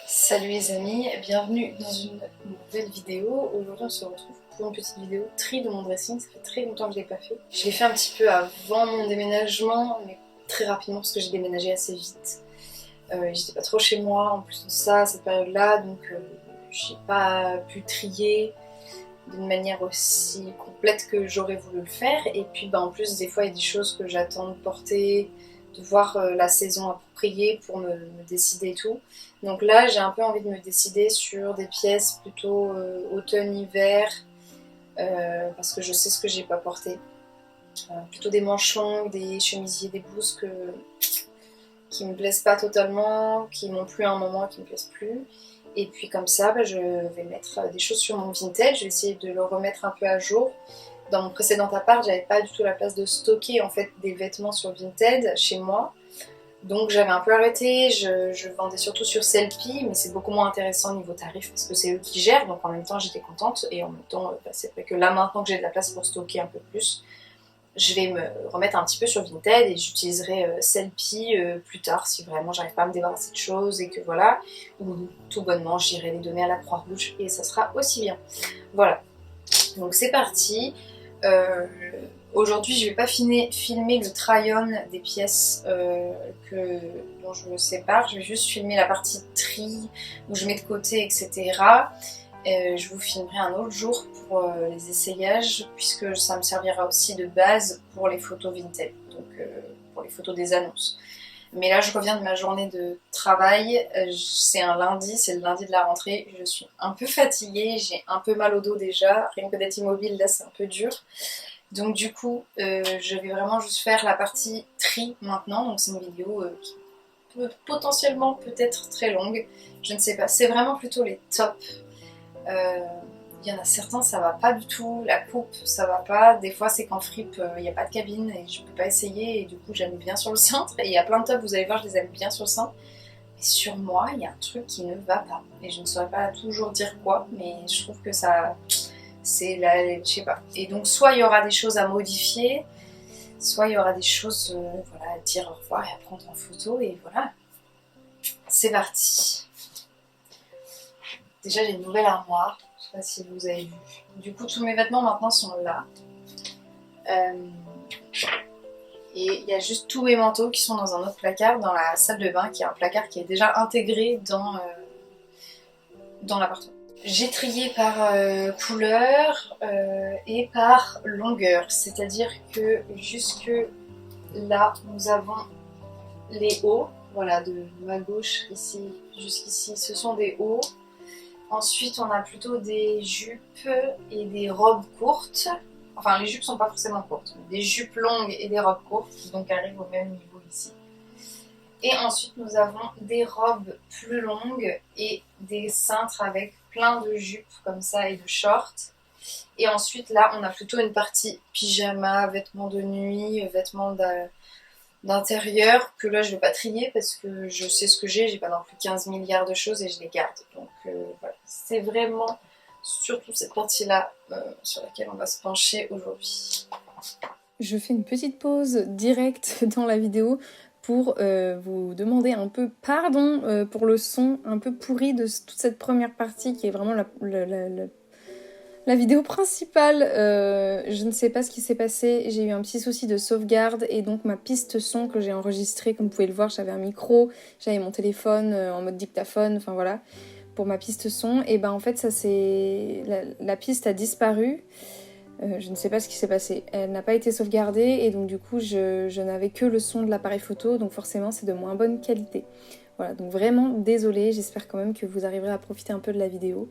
Salut les amis, bienvenue dans une nouvelle vidéo. Aujourd'hui on se retrouve pour une petite vidéo tri de mon dressing, ça fait très longtemps que je ne l'ai pas fait. Je l'ai fait un petit peu avant mon déménagement, mais très rapidement parce que j'ai déménagé assez vite. J'étais pas trop chez moi en plus de ça, cette période-là, donc j'ai pas pu trier d'une manière aussi complète que j'aurais voulu le faire. Et puis en plus des fois il y a des choses que j'attends de porter, de voir la saison appropriée pour me décider et tout. Donc là j'ai un peu envie de me décider sur des pièces plutôt automne-hiver parce que je sais ce que j'ai pas porté. Plutôt des manches longues, des chemisiers, des blouses qui me plaisent pas totalement, qui m'ont plu à un moment, qui me plaisent plus. Et puis comme ça, je vais mettre des choses sur mon Vinted, je vais essayer de le remettre un peu à jour. Dans mon précédent appart, j'avais pas du tout la place de stocker en fait des vêtements sur Vinted chez moi. Donc j'avais un peu arrêté, je vendais surtout sur Sellpy, mais c'est beaucoup moins intéressant niveau tarif parce que c'est eux qui gèrent, donc en même temps j'étais contente et en même temps c'est vrai que là maintenant que j'ai de la place pour stocker un peu plus, je vais me remettre un petit peu sur Vinted et j'utiliserai Sellpy plus tard si vraiment j'arrive pas à me débarrasser de choses et que voilà, ou tout bonnement j'irai les donner à la Croix-Rouge et ça sera aussi bien. Voilà, donc c'est parti. Aujourd'hui je vais pas filmer le try-on des pièces dont je me sépare, je vais juste filmer la partie tri où je mets de côté etc. Je vous filmerai un autre jour pour les essayages puisque ça me servira aussi de base pour les photos Vinted, donc pour les photos des annonces. Mais là je reviens de ma journée de travail, c'est un lundi, c'est le lundi de la rentrée, je suis un peu fatiguée, j'ai un peu mal au dos déjà, rien que d'être immobile là c'est un peu dur. Donc du coup je vais vraiment juste faire la partie tri maintenant, donc c'est une vidéo qui peut potentiellement peut-être très longue, je ne sais pas, c'est vraiment plutôt les tops. Il y en a certains ça va pas du tout, la coupe ça va pas, des fois c'est qu'en fripe il n'y a pas de cabine et je peux pas essayer et du coup j'aime bien sur le cintre et il y a plein de tops vous allez voir je les aime bien sur le cintre mais sur moi il y a un truc qui ne va pas et je ne saurais pas toujours dire quoi mais je trouve que ça c'est là, je sais pas, et donc soit il y aura des choses à modifier soit il y aura des choses voilà, à dire au revoir et à prendre en photo et voilà, c'est parti. Déjà j'ai une nouvelle armoire, je sais pas si vous avez vu. Du coup tous mes vêtements maintenant sont là. Et il y a juste tous mes manteaux qui sont dans un autre placard dans la salle de bain, qui est un placard qui est déjà intégré dans l'appartement. J'ai trié par couleur et par longueur, c'est-à-dire que jusque là nous avons les hauts, voilà de ma gauche ici jusqu'ici ce sont des hauts. Ensuite, on a plutôt des jupes et des robes courtes. Enfin, les jupes sont pas forcément courtes, mais des jupes longues et des robes courtes qui donc arrivent au même niveau ici. Et ensuite, nous avons des robes plus longues et des cintres avec plein de jupes comme ça et de shorts. Et ensuite, là, on a plutôt une partie pyjama, vêtements de nuit, vêtements d'intérieur que là je vais pas trier parce que je sais ce que j'ai pas non plus 15 milliards de choses et je les garde. Donc voilà, c'est vraiment surtout cette partie-là sur laquelle on va se pencher aujourd'hui. Je fais une petite pause directe dans la vidéo pour vous demander un peu pardon pour le son un peu pourri de toute cette première partie qui est vraiment la vidéo principale. Je ne sais pas ce qui s'est passé, j'ai eu un petit souci de sauvegarde et donc ma piste son que j'ai enregistrée, comme vous pouvez le voir, j'avais un micro, j'avais mon téléphone en mode dictaphone, enfin voilà, pour ma piste son, et ben en fait ça c'est... La piste a disparu. Je ne sais pas ce qui s'est passé. Elle n'a pas été sauvegardée et donc du coup je n'avais que le son de l'appareil photo, donc forcément c'est de moins bonne qualité. Voilà, donc vraiment désolée, j'espère quand même que vous arriverez à profiter un peu de la vidéo.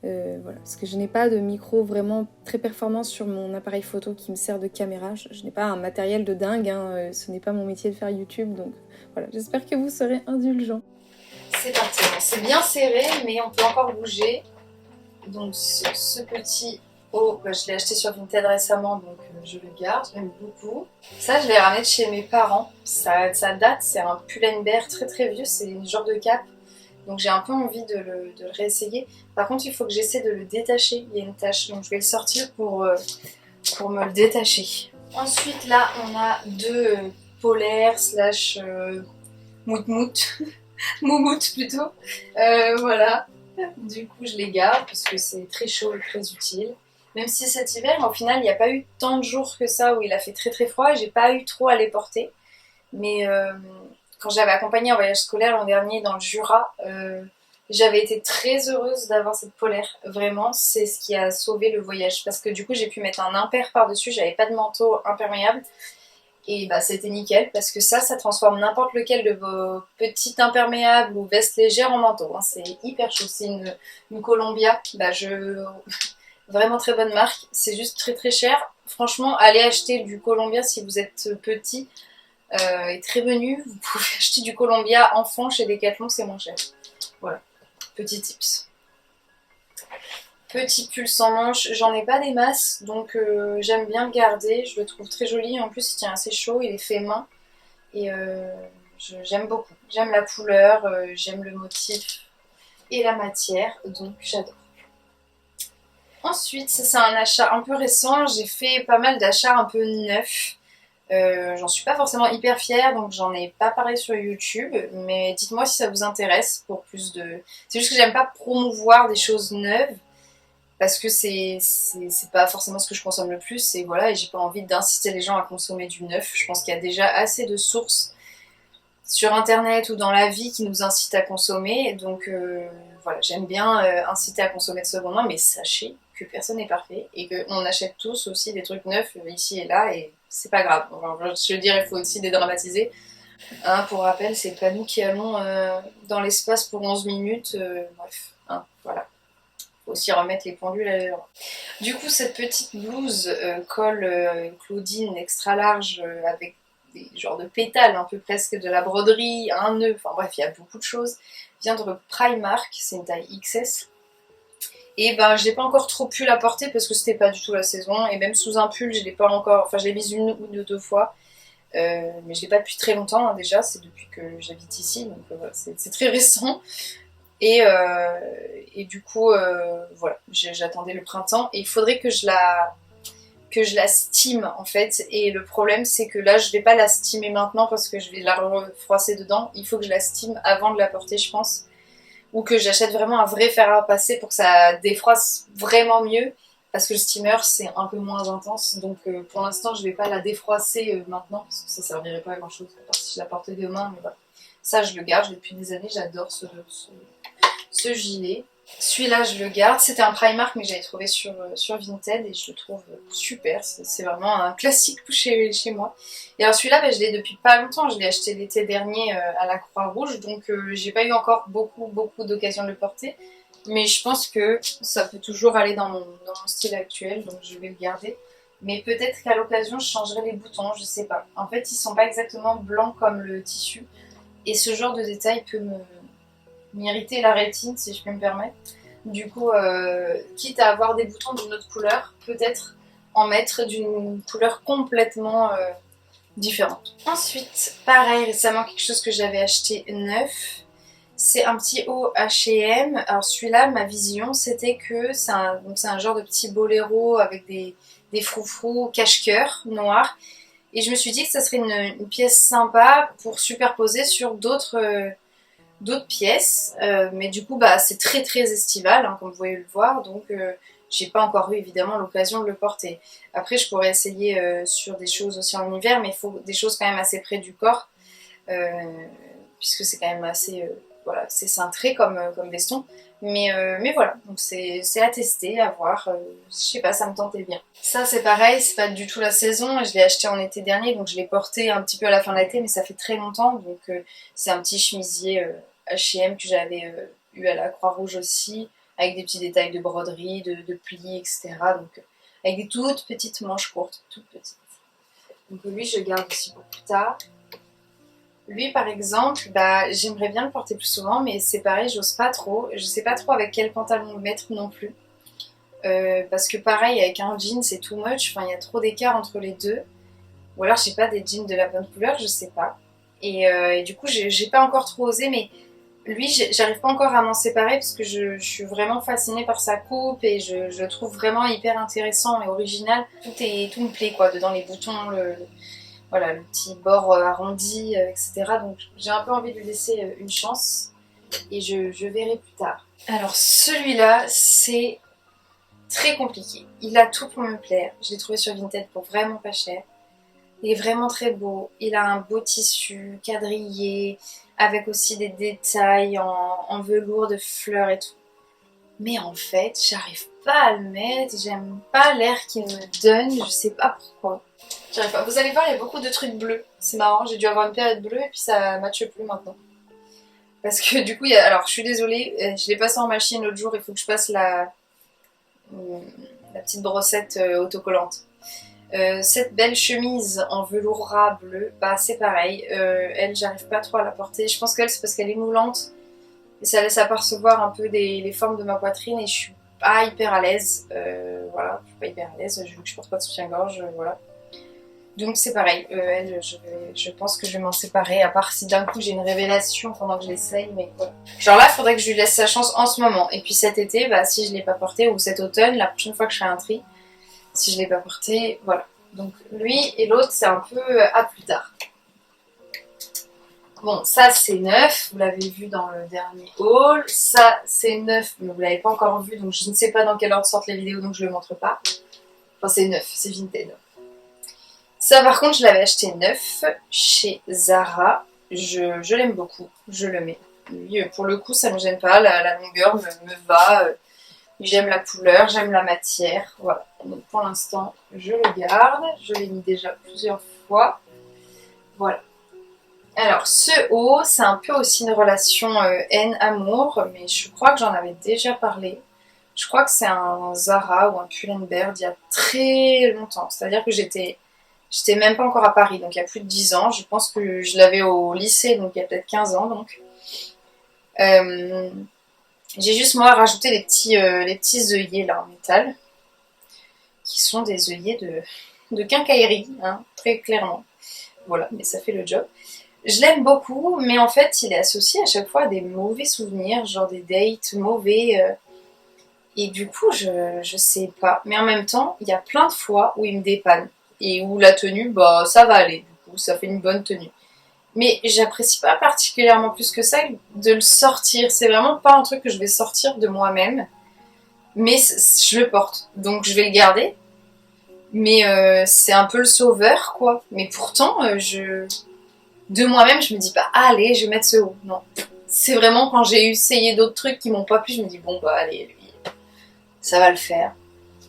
Voilà, parce que je n'ai pas de micro vraiment très performant sur mon appareil photo qui me sert de caméra. Je n'ai pas un matériel de dingue, hein, ce n'est pas mon métier de faire YouTube, donc voilà, j'espère que vous serez indulgents. C'est parti, c'est bien serré mais on peut encore bouger. Donc ce petit haut, je l'ai acheté sur Vinted récemment donc je le garde, j'aime beaucoup. Ça je l'ai ramené de chez mes parents, ça date, c'est un Pull&Bear très très vieux, c'est une genre de cape. Donc j'ai un peu envie de le réessayer. Par contre il faut que j'essaie de le détacher, il y a une tache, donc je vais le sortir pour me le détacher. Ensuite là on a deux polaires slash moutmout, moumout plutôt, voilà. Du coup je les garde parce que c'est très chaud et très utile. Même si cet hiver au final il n'y a pas eu tant de jours que ça où il a fait très très froid, j'ai pas eu trop à les porter. Mais quand j'avais accompagné un voyage scolaire l'an dernier dans le Jura, j'avais été très heureuse d'avoir cette polaire. Vraiment, c'est ce qui a sauvé le voyage. Parce que du coup, j'ai pu mettre un imper par-dessus, j'avais pas de manteau imperméable. Et bah, c'était nickel parce que ça transforme n'importe lequel de vos petits imperméables ou vestes légères en manteau. Hein. C'est hyper chaud. C'est une Columbia. Bah, vraiment très bonne marque. C'est juste très très cher. Franchement, allez acheter du Columbia si vous êtes petit et très menu. Vous pouvez acheter du Columbia enfant chez Decathlon, c'est moins cher. Voilà, petit tips. Petit pull sans manches, j'en ai pas des masses, donc j'aime bien le garder. Je le trouve très joli. En plus, il tient assez chaud, il est fait main. Et j'aime beaucoup. J'aime la couleur, j'aime le motif et la matière, donc j'adore. Ensuite, ça c'est un achat un peu récent. J'ai fait pas mal d'achats un peu neufs. J'en suis pas forcément hyper fière, donc j'en ai pas parlé sur YouTube, mais dites-moi si ça vous intéresse pour plus de... C'est juste que j'aime pas promouvoir des choses neuves, parce que c'est pas forcément ce que je consomme le plus, et voilà, et j'ai pas envie d'inciter les gens à consommer du neuf. Je pense qu'il y a déjà assez de sources sur internet ou dans la vie qui nous incitent à consommer, donc voilà, j'aime bien inciter à consommer de seconde main, mais sachez que personne n'est parfait et qu'on achète tous aussi des trucs neufs ici et là, et c'est pas grave. Enfin, je veux dire, il faut aussi dédramatiser. Hein, pour rappel, c'est pas nous qui allons dans l'espace pour 11 minutes, bref, hein, voilà. Faut aussi remettre les pendules à l'heure. Du coup, cette petite blouse col Claudine extra large avec des genres de pétales, un peu presque de la broderie, un nœud, enfin bref, il y a beaucoup de choses, vient de Primark, c'est une taille XS. Et ben, je n'ai pas encore trop pu la porter parce que c'était pas du tout la saison. Et même sous un pull, je l'ai pas encore. Enfin, je l'ai mise une ou deux fois. Mais je l'ai pas depuis très longtemps hein, déjà. C'est depuis que j'habite ici. Donc voilà, c'est très récent. Et du coup, voilà, j'attendais le printemps. Et il faudrait que je la steam en fait. Et le problème, c'est que là, je vais pas la steamer maintenant parce que je vais la refroisser dedans. Il faut que je la steam avant de la porter, je pense. Ou que j'achète vraiment un vrai fer à repasser pour que ça défroisse vraiment mieux, parce que le steamer c'est un peu moins intense, donc pour l'instant je vais pas la défroisser maintenant, parce que ça servirait pas à grand chose, à part si je la portais demain, mais voilà. Ça je le garde, je l'ai depuis des années, j'adore ce gilet. Celui-là je le garde, c'était un Primark mais j'avais trouvé sur Vinted et je le trouve super, c'est vraiment un classique chez moi. Et alors celui-là je l'ai depuis pas longtemps, je l'ai acheté l'été dernier à la Croix-Rouge, donc j'ai pas eu encore beaucoup d'occasion de le porter. Mais je pense que ça peut toujours aller dans mon style actuel, donc je vais le garder. Mais peut-être qu'à l'occasion je changerai les boutons, je sais pas. En fait ils sont pas exactement blancs comme le tissu, et ce genre de détail peut m'irriter la rétine si je peux me permettre. Du coup, quitte à avoir des boutons d'une autre couleur, peut-être en mettre d'une couleur complètement différente. Ensuite, pareil, récemment quelque chose que j'avais acheté neuf, c'est un petit haut H&M. Alors celui-là, ma vision, c'était que c'est un genre de petit boléro avec des froufrous cache-cœur noirs. Et je me suis dit que ça serait une pièce sympa pour superposer sur d'autres pièces, mais du coup c'est très très estival hein, comme vous pouvez le voir, donc j'ai pas encore eu évidemment l'occasion de le porter. Après je pourrais essayer sur des choses aussi en hiver, mais il faut des choses quand même assez près du corps, puisque c'est quand même assez voilà, c'est cintré comme veston, mais voilà, donc c'est à tester, à voir, je sais pas, ça me tentait bien. Ça c'est pareil, c'est pas du tout la saison, je l'ai acheté en été dernier, donc je l'ai porté un petit peu à la fin de l'été, mais ça fait très longtemps, donc c'est un petit chemisier H&M que j'avais eu à la Croix-Rouge aussi, avec des petits détails de broderie, de plis, etc. Donc avec des toutes petites manches courtes, toutes petites. Donc lui je le garde aussi pour plus tard. Lui par exemple, j'aimerais bien le porter plus souvent, mais c'est pareil, j'ose pas trop. Je sais pas trop avec quel pantalon le mettre non plus. Parce que pareil, avec un jean c'est too much, enfin il y a trop d'écart entre les deux. Ou alors j'ai pas des jeans de la bonne couleur, je sais pas. Et du coup j'ai pas encore trop osé, mais Lui, j'arrive pas encore à m'en séparer parce que je suis vraiment fascinée par sa coupe et je le trouve vraiment hyper intéressant et original. Tout me plaît quoi, dedans les boutons, voilà, le petit bord arrondi, etc. Donc j'ai un peu envie de lui laisser une chance et je verrai plus tard. Alors celui-là, c'est très compliqué. Il a tout pour me plaire. Je l'ai trouvé sur Vinted pour vraiment pas cher. Il est vraiment très beau. Il a un beau tissu quadrillé, avec aussi des détails en velours de fleurs et tout. Mais en fait, j'arrive pas à le mettre. J'aime pas l'air qu'il me donne. Je sais pas pourquoi. J'arrive pas. Vous allez voir, il y a beaucoup de trucs bleus. C'est marrant, j'ai dû avoir une période bleue et puis ça matche plus maintenant. Parce que du coup, alors je suis désolée, je l'ai passé en machine l'autre jour. Il faut que je passe la petite brossette autocollante. Cette belle chemise en velours ras bleu, bah c'est pareil, elle j'arrive pas trop à la porter. Je pense qu'elle c'est parce qu'elle est moulante et ça laisse apercevoir un peu les formes de ma poitrine et je suis pas hyper à l'aise. Voilà, je suis pas hyper à l'aise, vu que je porte pas de soutien-gorge, voilà. Donc c'est pareil, elle je pense que je vais m'en séparer, à part si d'un coup j'ai une révélation pendant que je l'essaye, mais voilà. Genre là, il faudrait que je lui laisse sa chance en ce moment. Et puis cet été, bah si je l'ai pas porté, ou cet automne, la prochaine fois que je ferai un tri, si je l'ai pas porté, voilà. Donc lui et l'autre, c'est un peu à plus tard. Bon, ça c'est neuf, vous l'avez vu dans le dernier haul. Ça c'est neuf, mais vous l'avez pas encore vu, donc je ne sais pas dans quelle ordre sortent les vidéos, donc je le montre pas. Enfin c'est neuf, c'est Vinted. Ça par contre, je l'avais acheté neuf chez Zara. Je l'aime beaucoup, je le mets. Lui, pour le coup, ça me gêne pas, la longueur me va. J'aime la couleur, j'aime la matière, voilà. Donc pour l'instant, je le garde. Je l'ai mis déjà plusieurs fois. Voilà. Alors ce haut, c'est un peu aussi une relation haine-amour, mais je crois que j'en avais déjà parlé. Je crois que c'est un Zara ou un Pull&Bear d'il y a très longtemps. C'est-à-dire que j'étais même pas encore à Paris, donc il y a plus de 10 ans. Je pense que je l'avais au lycée, donc il y a peut-être 15 ans. Donc. J'ai juste moi rajouté les petits œillets là en métal, qui sont des œillets de quincaillerie, hein, très clairement. Voilà, mais ça fait le job. Je l'aime beaucoup, mais en fait il est associé à chaque fois à des mauvais souvenirs, genre des dates mauvais. Et du coup je sais pas. Mais en même temps, il y a plein de fois où il me dépanne. Et où la tenue, bah ça va aller, du coup ça fait une bonne tenue. Mais j'apprécie pas particulièrement plus que ça de le sortir. C'est vraiment pas un truc que je vais sortir de moi-même. Mais je le porte. Donc je vais le garder. Mais c'est un peu le sauveur, quoi. Mais pourtant, de moi-même, je me dis pas, ah, allez, je vais mettre ce haut. Non. C'est vraiment quand j'ai essayé d'autres trucs qui m'ont pas plu, je me dis, bon, bah allez, lui, ça va le faire.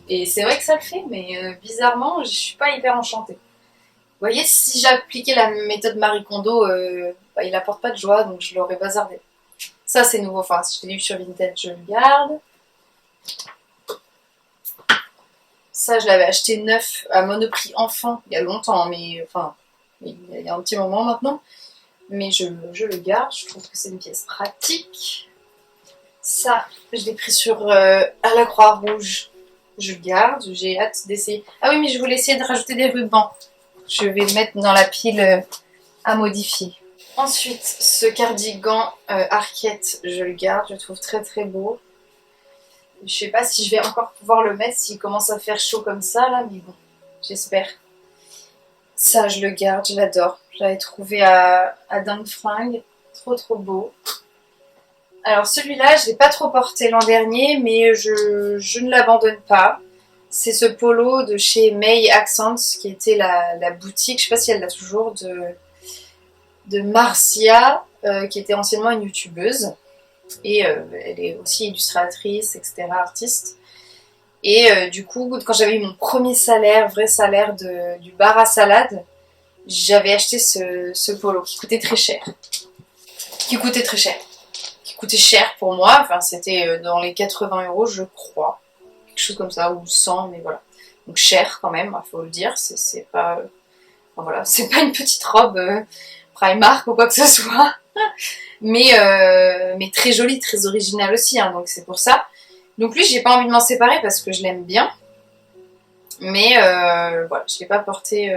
Et c'est vrai que ça le fait, mais bizarrement, je suis pas hyper enchantée. Vous voyez, si j'appliquais la méthode Marie Kondo, bah, il apporte pas de joie, donc je l'aurais bazardé. Ça, c'est nouveau. Enfin, si je l'ai eu sur Vinted, je le garde. Ça, je l'avais acheté neuf à Monoprix enfant, il y a longtemps, mais enfin, il y a un petit moment maintenant. Mais je le garde, je trouve que c'est une pièce pratique. Ça, je l'ai pris à la Croix-Rouge. Je le garde, j'ai hâte d'essayer. Ah oui, mais je voulais essayer de rajouter des rubans. Je vais le mettre dans la pile à modifier. Ensuite, ce cardigan Arquette, je le garde, je le trouve très très beau. Je sais pas si je vais encore pouvoir le mettre s'il commence à faire chaud comme ça là, mais bon, j'espère. Ça, je le garde, je l'adore. Je l'avais trouvé à Dingue Fringue, trop trop beau. Alors celui-là, je l'ai pas trop porté l'an dernier, mais je ne l'abandonne pas. C'est ce polo de chez May Accents, qui était la boutique, je sais pas si elle l'a toujours, de Marcia, qui était anciennement une youtubeuse. Et elle est aussi illustratrice, etc., artiste. Et du coup, quand j'avais eu mon premier salaire, vrai salaire du bar à salade, j'avais acheté ce polo qui coûtait très cher. Qui coûtait cher pour moi, enfin c'était dans les 80 €, je crois. Quelque chose comme ça, ou 100, mais voilà. Donc cher quand même, il faut le dire, c'est pas... Enfin, voilà, c'est pas une petite robe Primark ou quoi que ce soit. mais très jolie, très originale aussi, hein, donc c'est pour ça. Donc lui, j'ai pas envie de m'en séparer parce que je l'aime bien. Mais voilà, je l'ai pas porté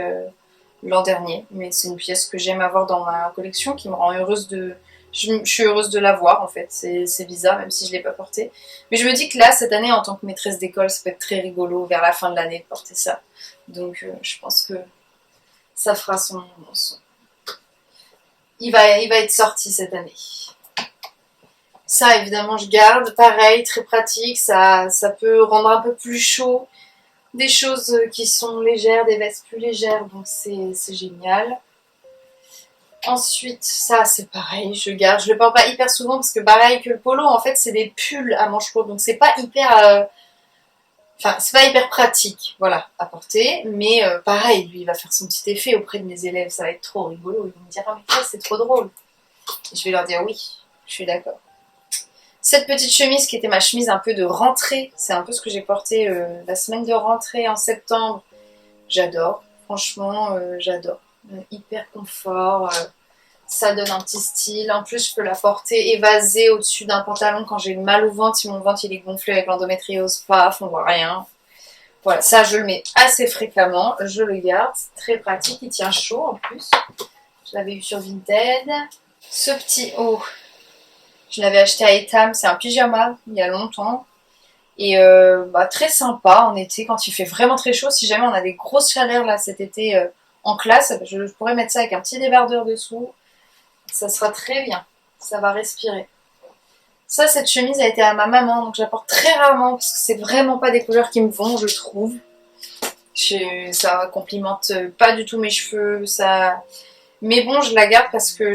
l'an dernier. Mais c'est une pièce que j'aime avoir dans ma collection, qui me rend heureuse de... je suis heureuse de l'avoir en fait, c'est bizarre même si je l'ai pas porté. Mais je me dis que là, cette année, en tant que maîtresse d'école, ça peut être très rigolo vers la fin de l'année de porter ça. Donc je pense que ça fera son... Il va être sorti cette année. Ça, évidemment, je garde. Pareil, très pratique. Ça peut rendre un peu plus chaud. Des choses qui sont légères, des vestes plus légères. Donc, c'est génial. Ensuite, ça, c'est pareil. Je garde. Je le porte pas hyper souvent parce que, pareil que le polo, en fait, c'est des pulls à manches courtes. Donc, c'est pas hyper... Enfin, c'est pas hyper pratique, voilà, à porter. Mais pareil, lui, il va faire son petit effet auprès de mes élèves. Ça va être trop rigolo. Ils vont me dire, ah, mais c'est trop drôle. Et je vais leur dire, oui, je suis d'accord. Cette petite chemise qui était ma chemise un peu de rentrée, c'est un peu ce que j'ai porté la semaine de rentrée en septembre. J'adore, franchement, j'adore. Hyper confort, ça donne un petit style. En plus, je peux la porter évasée au-dessus d'un pantalon quand j'ai mal au ventre. Si mon ventre il est gonflé avec l'endométriose, paf, on voit rien. Voilà, ça je le mets assez fréquemment, je le garde, c'est très pratique, il tient chaud en plus. Je l'avais eu sur Vinted. Ce petit haut, je l'avais acheté à Etam, c'est un pyjama il y a longtemps. Et très sympa en été quand il fait vraiment très chaud. Si jamais on a des grosses chaleurs là cet été en classe, je pourrais mettre ça avec un petit débardeur dessous. Ça sera très bien, ça va respirer. Ça, cette chemise a été à ma maman, donc je la porte très rarement parce que c'est vraiment pas des couleurs qui me vont, je trouve. Ça complimente pas du tout mes cheveux, ça... Mais bon, je la garde parce que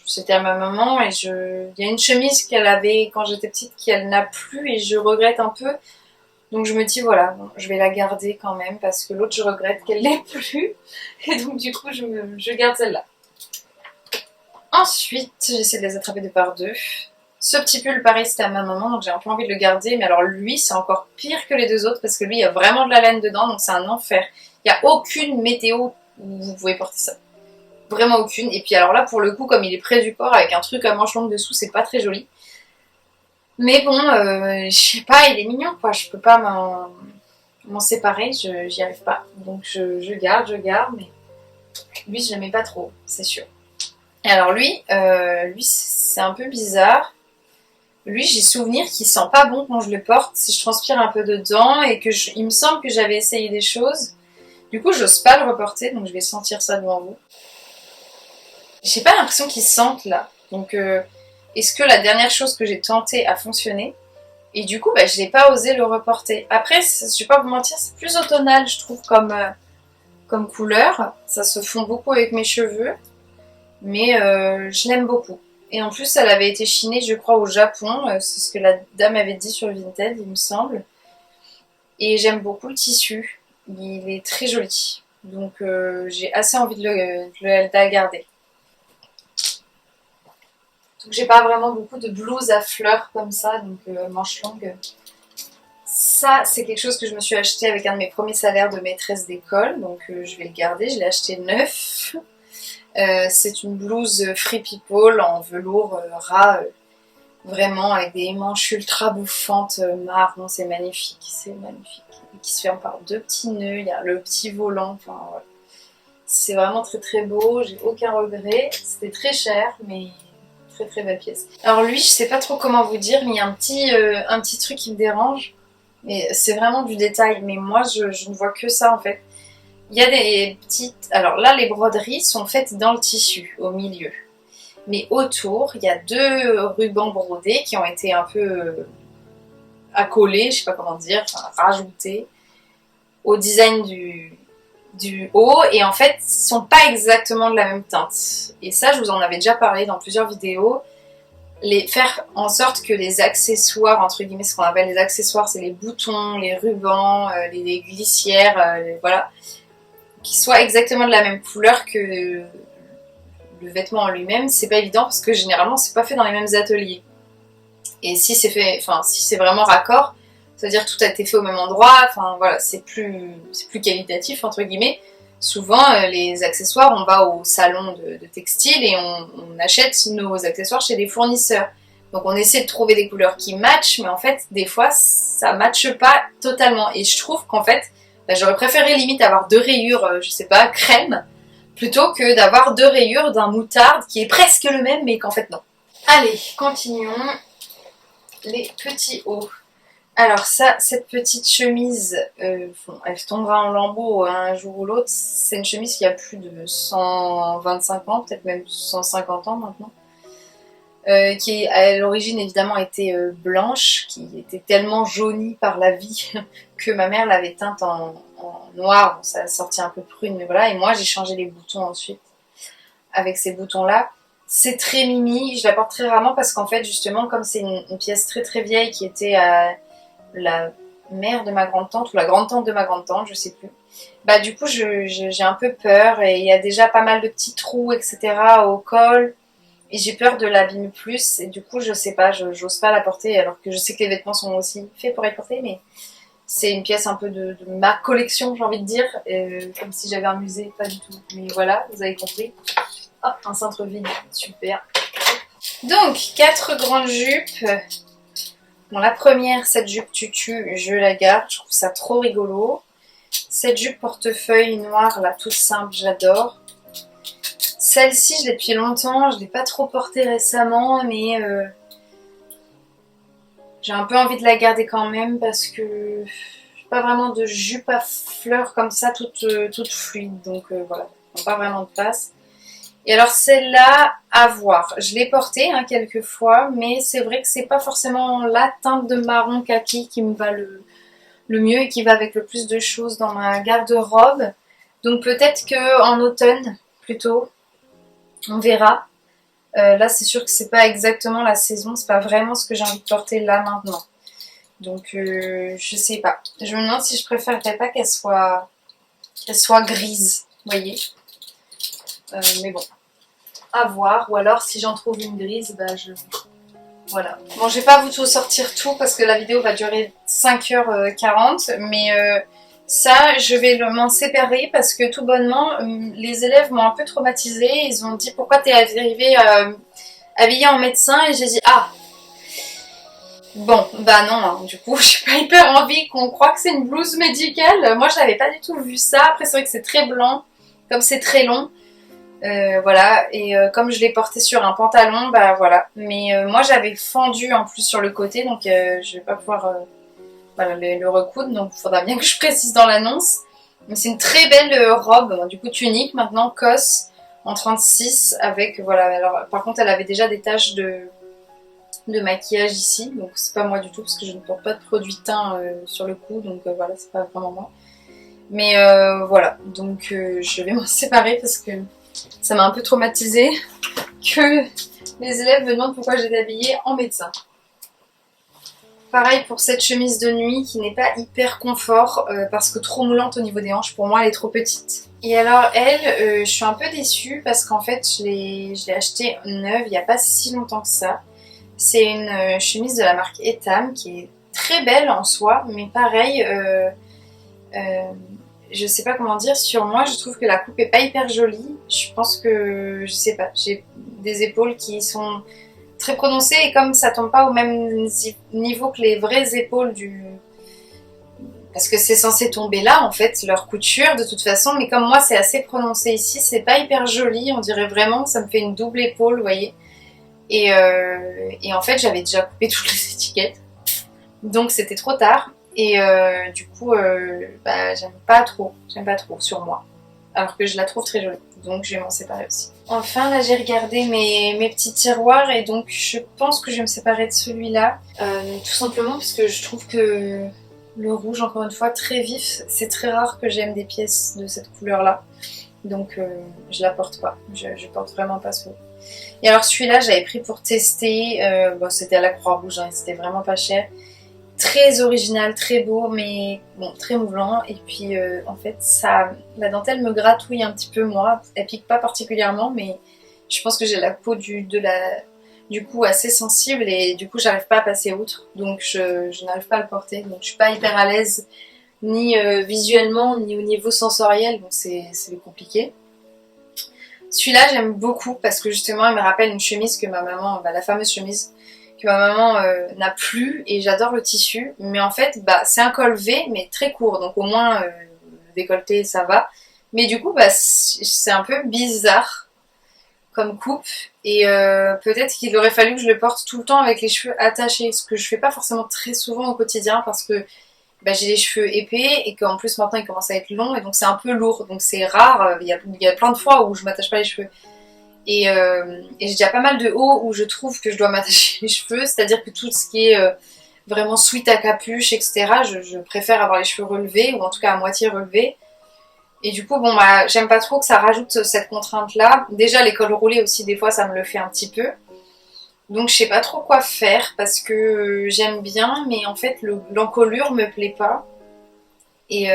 c'était à ma maman et il y a une chemise qu'elle avait quand j'étais petite qu'elle n'a plus et je regrette un peu. Donc je me dis voilà, bon, je vais la garder quand même parce que l'autre je regrette qu'elle l'ait plus. Et donc du coup je garde celle-là. Ensuite, j'essaie de les attraper 2 par 2. Ce petit pull, pareil, c'était à ma maman, donc j'ai un peu envie de le garder. Mais alors lui, c'est encore pire que les 2 autres parce que lui, il y a vraiment de la laine dedans, donc c'est un enfer. Il n'y a aucune météo où vous pouvez porter ça. Vraiment aucune. Et puis alors là, pour le coup, comme il est près du corps, avec un truc à manches longues dessous, c'est pas très joli. Mais bon, je sais pas, il est mignon, quoi. Je peux pas m'en séparer, j'y arrive pas. Donc je garde, mais lui, je l'aimais pas trop, c'est sûr. Et alors lui, c'est un peu bizarre. Lui, j'ai souvenir qu'il sent pas bon quand je le porte, si je transpire un peu dedans, et il me semble que j'avais essayé des choses. Du coup, j'ose pas le reporter, donc je vais sentir ça devant vous. J'ai pas l'impression qu'il sente là. Donc, est-ce que la dernière chose que j'ai tentée a fonctionné? Et du coup, je n'ai pas osé le reporter. Après, je vais pas vous mentir, c'est plus automnal, je trouve, comme couleur. Ça se fond beaucoup avec mes cheveux. Mais je l'aime beaucoup. Et en plus, elle avait été chinée, je crois, au Japon. C'est ce que la dame avait dit sur Vinted, il me semble. Et j'aime beaucoup le tissu. Il est très joli. Donc, j'ai assez envie de la garder. Donc, j'ai pas vraiment beaucoup de blouses à fleurs comme ça, donc manches longues. Ça, c'est quelque chose que je me suis acheté avec un de mes premiers salaires de maîtresse d'école. Donc, je vais le garder. Je l'ai acheté neuf. C'est une blouse Free People en velours ras, vraiment avec des manches ultra bouffantes marron, c'est magnifique, qui se ferme par 2 petits nœuds, il y a le petit volant, enfin voilà. C'est vraiment très très beau, j'ai aucun regret, c'était très cher mais très très belle pièce. Alors lui, je sais pas trop comment vous dire, mais il y a un petit truc qui me dérange, mais c'est vraiment du détail, mais moi je ne vois que ça en fait. Il y a des petites... Alors là, les broderies sont faites dans le tissu, au milieu. Mais autour, il y a 2 rubans brodés qui ont été un peu accolés, je sais pas comment dire, enfin rajoutés au design du haut. Et en fait, ils sont pas exactement de la même teinte. Et ça, je vous en avais déjà parlé dans plusieurs vidéos. Faire en sorte que les accessoires, entre guillemets, ce qu'on appelle les accessoires, c'est les boutons, les rubans, les glissières, voilà, qui soient exactement de la même couleur que le vêtement en lui-même, c'est pas évident parce que généralement c'est pas fait dans les mêmes ateliers. Et si c'est vraiment raccord, c'est-à-dire tout a été fait au même endroit, enfin voilà, c'est plus qualitatif entre guillemets. Souvent les accessoires, on va au salon de textile et on achète nos accessoires chez des fournisseurs. Donc on essaie de trouver des couleurs qui matchent, mais en fait des fois ça matche pas totalement. Et je trouve qu'en fait, j'aurais préféré limite avoir 2 rayures, je sais pas, crème, plutôt que d'avoir 2 rayures d'un moutarde qui est presque le même mais qu'en fait non. Allez, continuons. Les petits hauts. Alors ça, cette petite chemise, elle tombera en lambeaux un jour ou l'autre. C'est une chemise qui a plus de 125 ans, peut-être même 150 ans maintenant. Qui à l'origine évidemment était blanche, qui était tellement jaunie par la vie que ma mère l'avait teinte en noir. Bon, ça a sorti un peu prune, mais voilà. Et moi j'ai changé les boutons ensuite avec ces boutons-là. C'est très mimi, je la porte très rarement parce qu'en fait justement comme c'est une pièce très très vieille qui était à la mère de ma grande-tante ou la grande-tante de ma grande-tante, je sais plus. Bah du coup j'ai un peu peur et il y a déjà pas mal de petits trous etc. au col. Et j'ai peur de l'abîmer plus et du coup je sais pas, j'ose pas la porter alors que je sais que les vêtements sont aussi faits pour être portés, mais c'est une pièce un peu de ma collection j'ai envie de dire, comme si j'avais un musée, pas du tout. Mais voilà, vous avez compris. Hop, un cintre vide, super. Donc 4 grandes jupes. Bon, la première, cette jupe tutu, je la garde, je trouve ça trop rigolo. Cette jupe portefeuille noire là, toute simple, j'adore. Celle-ci, je l'ai depuis longtemps, je ne l'ai pas trop portée récemment, mais j'ai un peu envie de la garder quand même parce que j'ai pas vraiment de jupe à fleurs comme ça, toute fluide, donc voilà, pas vraiment de place. Et alors celle-là, à voir. Je l'ai portée quelques fois, mais c'est vrai que c'est pas forcément la teinte de marron kaki qui me va le mieux et qui va avec le plus de choses dans ma garde-robe. Donc peut-être qu'en automne, plutôt, on verra. Là, c'est sûr que c'est pas exactement la saison, c'est pas vraiment ce que j'ai envie de porter là maintenant. Donc, je sais pas. Je me demande si je préférerais pas qu'elle soit grise, vous voyez. Mais bon, à voir. Ou alors, si j'en trouve une grise, bah voilà. Bon, je vais pas vous tout sortir tout parce que la vidéo va durer 5h40, mais ça, je vais m'en séparer parce que tout bonnement, les élèves m'ont un peu traumatisée. Ils ont dit pourquoi t'es arrivée habillée en médecin et j'ai dit ah bon bah non, du coup j'ai pas hyper envie qu'on croie que c'est une blouse médicale. Moi je n'avais pas du tout vu ça. Après c'est vrai que c'est très blanc, comme c'est très long. Voilà, et comme je l'ai porté sur un pantalon, bah voilà. Mais moi j'avais fendu en plus sur le côté, donc je vais pas pouvoir voilà, le recoudre, donc il faudra bien que je précise dans l'annonce. Mais c'est une très belle robe, du coup tunique, maintenant COS en 36 avec, voilà, alors par contre elle avait déjà des taches de maquillage ici, donc c'est pas moi du tout parce que je ne porte pas de produit teint sur le cou, donc voilà, c'est pas vraiment moi. Mais voilà, donc je vais m'en séparer parce que ça m'a un peu traumatisée que les élèves me demandent pourquoi j'étais habillée en médecin. Pareil pour cette chemise de nuit qui n'est pas hyper confort parce que trop moulante au niveau des hanches, pour moi elle est trop petite. Et alors elle, je suis un peu déçue parce qu'en fait je l'ai achetée neuve il n'y a pas si longtemps que ça. C'est une chemise de la marque Etam qui est très belle en soi, mais pareil, je sais pas comment dire, sur moi je trouve que la coupe est pas hyper jolie. Je pense que, je sais pas, j'ai des épaules qui sont très prononcées et comme ça tombe pas au même niveau que les vraies épaules parce que c'est censé tomber là en fait, leur couture de toute façon, mais comme moi c'est assez prononcé ici, c'est pas hyper joli, on dirait vraiment que ça me fait une double épaule, vous voyez. Et en fait j'avais déjà coupé toutes les étiquettes, donc c'était trop tard. Et du coup, bah, j'aime pas trop sur moi. Alors que je la trouve très jolie. Donc je vais m'en séparer aussi. Enfin, là j'ai regardé mes petits tiroirs et donc je pense que je vais me séparer de celui-là. Tout simplement parce que je trouve que le rouge, encore une fois, très vif. C'est très rare que j'aime des pièces de cette couleur-là. Donc je la porte pas. Je porte vraiment pas ce rouge. Et alors celui-là, j'avais pris pour tester. Bon, c'était à la Croix-Rouge, c'était vraiment pas cher. Très original, très beau, mais bon, très mouvant. Et puis en fait, la dentelle me gratouille un petit peu moi. Elle pique pas particulièrement, mais je pense que j'ai la peau du cou assez sensible et du coup, j'arrive pas à passer outre. Donc je n'arrive pas à le porter. Donc je suis pas hyper à l'aise ni visuellement ni au niveau sensoriel. Donc c'est compliqué. Celui-là, j'aime beaucoup parce que justement, il me rappelle une chemise que ma maman, la fameuse chemise que ma maman n'a plus, et j'adore le tissu, mais en fait c'est un col V mais très court, donc au moins le décolleté ça va, Mais du coup, bah, c'est un peu bizarre comme coupe. Et peut-être qu'il aurait fallu que je le porte tout le temps avec les cheveux attachés, ce que je fais pas forcément très souvent au quotidien parce que bah, j'ai les cheveux épais et qu'en plus maintenant ils commencent à être longs et donc c'est un peu lourd. Donc c'est rare, il y a plein de fois où je m'attache pas les cheveux. Et j'ai déjà pas mal de hauts où je trouve que je dois m'attacher les cheveux, c'est-à-dire que tout ce qui est vraiment sweat à capuche, etc., je préfère avoir les cheveux relevés ou en tout cas à moitié relevés. Et du coup, bon, bah, j'aime pas trop que ça rajoute cette contrainte-là. Déjà, les cols roulés aussi, des fois, ça me le fait un petit peu. Donc, je sais pas trop quoi faire parce que j'aime bien, mais en fait, l'encolure me plaît pas. Et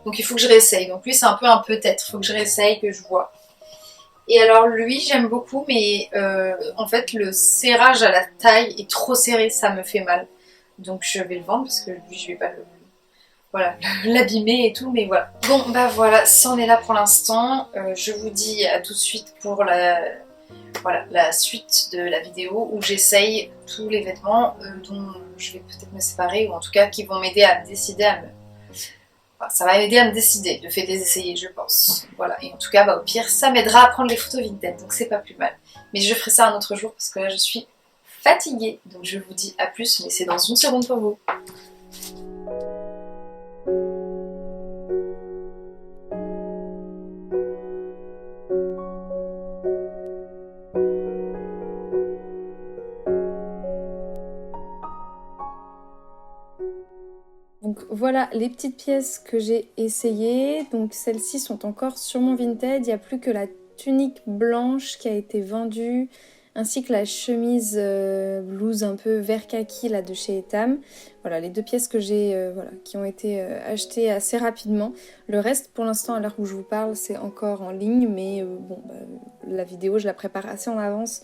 donc, il faut que je réessaye. Donc, lui, c'est un peu un peut-être. Il faut que je réessaye, que je vois. Et alors, lui, j'aime beaucoup, mais en fait, le serrage à la taille est trop serré, ça me fait mal. Donc, je vais le vendre parce que lui, je vais pas voilà, l'abîmer et tout, mais voilà. Bon, bah voilà, c'en est là pour l'instant. Je vous dis à tout de suite pour la suite de la vidéo où j'essaye tous les vêtements dont je vais peut-être me séparer, ou en tout cas qui vont m'aider à me décider Enfin, ça va m'aider à me décider, le fait de les essayer, je pense. Voilà, et en tout cas, bah, au pire, ça m'aidera à prendre les photos vintage, donc c'est pas plus mal. Mais je ferai ça un autre jour parce que là, je suis fatiguée. Donc je vous dis à plus, mais c'est dans une seconde pour vous. Donc voilà les petites pièces que j'ai essayées. Donc celles-ci sont encore sur mon Vinted. Il n'y a plus que la tunique blanche qui a été vendue, ainsi que la chemise blouse un peu vert kaki là de chez Etam. Voilà les deux pièces que j'ai qui ont été achetées assez rapidement. Le reste pour l'instant à l'heure où je vous parle c'est encore en ligne, mais la vidéo je la prépare assez en avance.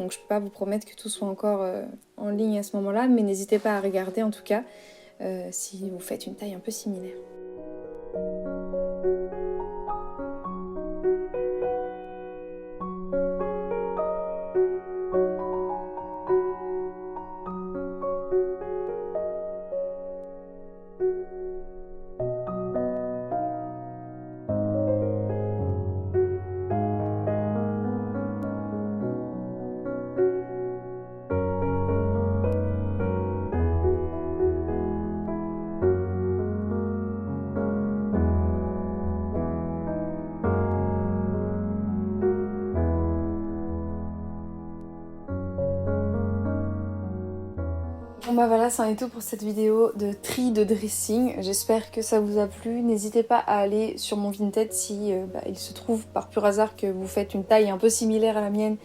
Donc je peux pas vous promettre que tout soit encore en ligne à ce moment-là, mais n'hésitez pas à regarder en tout cas. Si vous faites une taille un peu similaire. Bon bah voilà, c'en est tout pour cette vidéo de tri de dressing. J'espère que ça vous a plu. N'hésitez pas à aller sur mon Vinted si il se trouve par pur hasard que vous faites une taille un peu similaire à la mienne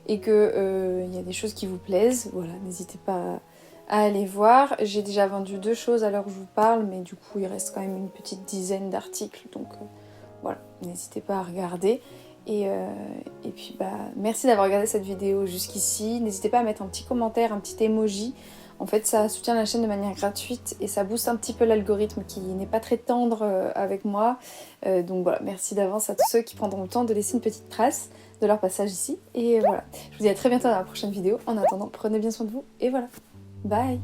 et que y a des choses qui vous plaisent. Voilà, n'hésitez pas à aller voir. J'ai déjà vendu 2 choses à l'heure où je vous parle, mais du coup il reste quand même une petite dizaine d'articles. Donc voilà, n'hésitez pas à regarder. Et puis merci d'avoir regardé cette vidéo jusqu'ici. N'hésitez pas à mettre un petit commentaire, un petit emoji. En fait, ça soutient la chaîne de manière gratuite et ça booste un petit peu l'algorithme qui n'est pas très tendre avec moi. Donc voilà, merci d'avance à tous ceux qui prendront le temps de laisser une petite trace de leur passage ici. Et voilà, je vous dis à très bientôt dans la prochaine vidéo. En attendant, prenez bien soin de vous et voilà, bye!